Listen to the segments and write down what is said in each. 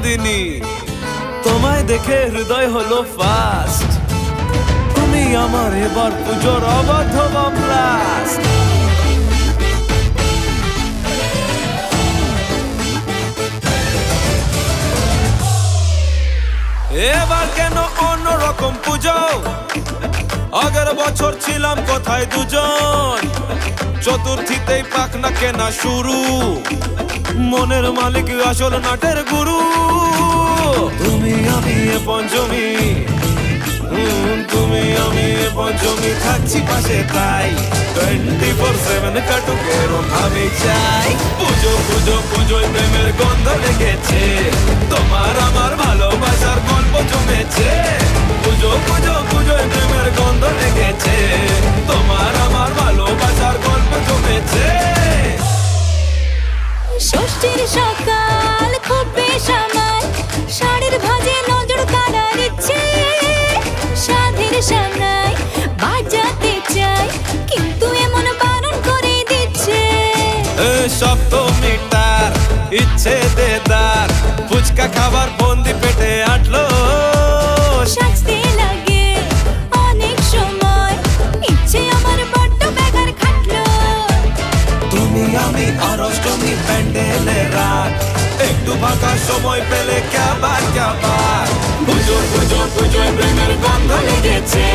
নন্দিনী তোমায় দেখে হৃদয় হলো ফাস্ট তুমি আমার এবার পুজোর অবাধ ব্লাস্ট এবার কেন অন্যরকম পুজো আগের বছর ছিলাম কোথায় দুজন চতুর্থীতেই পাখনা কেনা শুরু মনের মালিক আসল নাটের গুরু তুমি আমি এ পঞ্চমী তুমি আমি এ পঞ্চমী থাকছি পাশে তাই 24/7 কাটুক এরম ভাবে চাই পুজো পুজো পুজোয় প্রেমের গন্ধ লেগেছে তোমার আমার ভালোবাসার গল্প জমেছে পুজো পুজো পুজোয় প্রেমের গন্ধ লেগেছে তোমার আমার ভালোবাসার গল্প জমেছে ষষ্ঠীর সকাল খুব বেসামাল শাড়ির ভাজে নজর কাড়ার ইচ্ছে সাধের সামনায় বাজাতে চাই কিন্তু এমন বারণ করে দিচ্ছে সপ্তমীটার ইচ্ছে দেদার ফুচকা খাবার বন্দি পেটে আটলো সাজতে লাগে অনেক সময় ইচ্ছে আমার বড্ড বেগার খাটলো তুমি আমি আর অষ্টমী প্যান্ডেলে রাত একটু ফাঁকা সময় পেলে ক্যাবার পুজো পুজো পুজোয় প্রেমের গন্ধ লেগেছে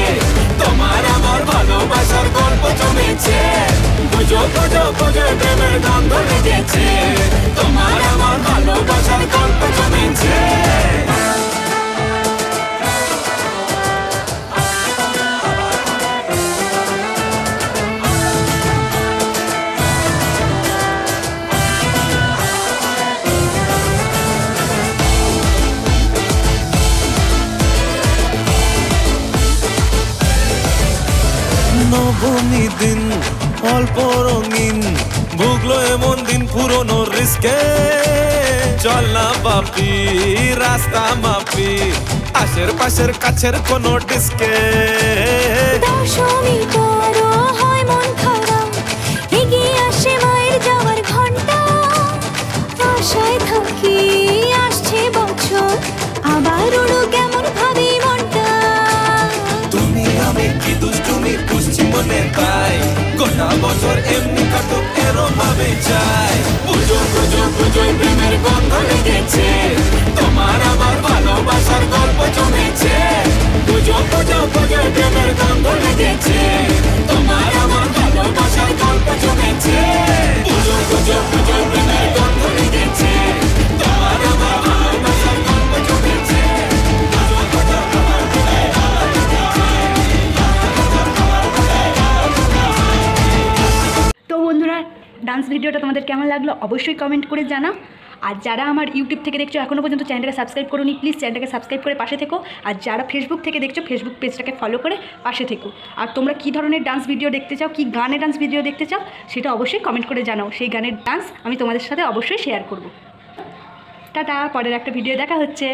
তোমার আমার ভালোবাসার গল্প জমেছে পুজো পুজো পুজোয় প্রেমের গন্ধ লেগেছে তোমার আমার ভালোবাসার গল্প জমেছে নবমী দিন অল্প রঙিন ভুগলো এমন দিন পুরনো রিস্কে চল না বাপি রাস্তা মাপি আশের পাশের কাছের কোনো ডিস্কে দশমী করো হয় মন খারাপ এগিয়ে আসে মায়ের যাওয়ার ঘন্টা আশায় থাকি আসছে বছর আবার উড়ো কেমন ভাবি মনটা তুমি আমি কি দুষ্টুমি বুঝছি মনে তাই গোটা বছর এমনি কাটুক এরম ভাবে চাই পুজো পুজো পুজোয় প্রেমের গন্ধ লেগেছে তোমার আমার ভালোবাসার গল্প জমেছে পুজো পুজো পুজোয় প্রেমের গন্ধ লেগেছে তোমার আমার ভালোবাসার গল্প জমেছে পুজো পুজো পুজোয় প্রেমের গন্ধ লেগেছে তোমার আমার ভালোবাসার গল্প জমেছে তো বন্ধুরা ডান্স ভিডিওটা তোমাদের কেমন লাগলো অবশ্যই কমেন্ট করে জানাও আর যারা আমার ইউটিউব থেকে দেখছো এখনও পর্যন্ত চ্যানেলটাকে সাবস্ক্রাইব করোনি প্লিজ চ্যানেলটাকে সাবস্ক্রাইব করে পাশে থেকো আর যারা ফেসবুক থেকে দেখছো ফেসবুক পেজটাকে ফলো করে পাশে থেকো আর তোমরা কী ধরনের ডান্স ভিডিও দেখতে চাও কী গানে ডান্স ভিডিও দেখতে চাও সেটা অবশ্যই কমেন্ট করে জানাও সেই গানের ডান্স আমি তোমাদের সাথে অবশ্যই শেয়ার করব টাটা পরের একটা ভিডিও দেখা হচ্ছে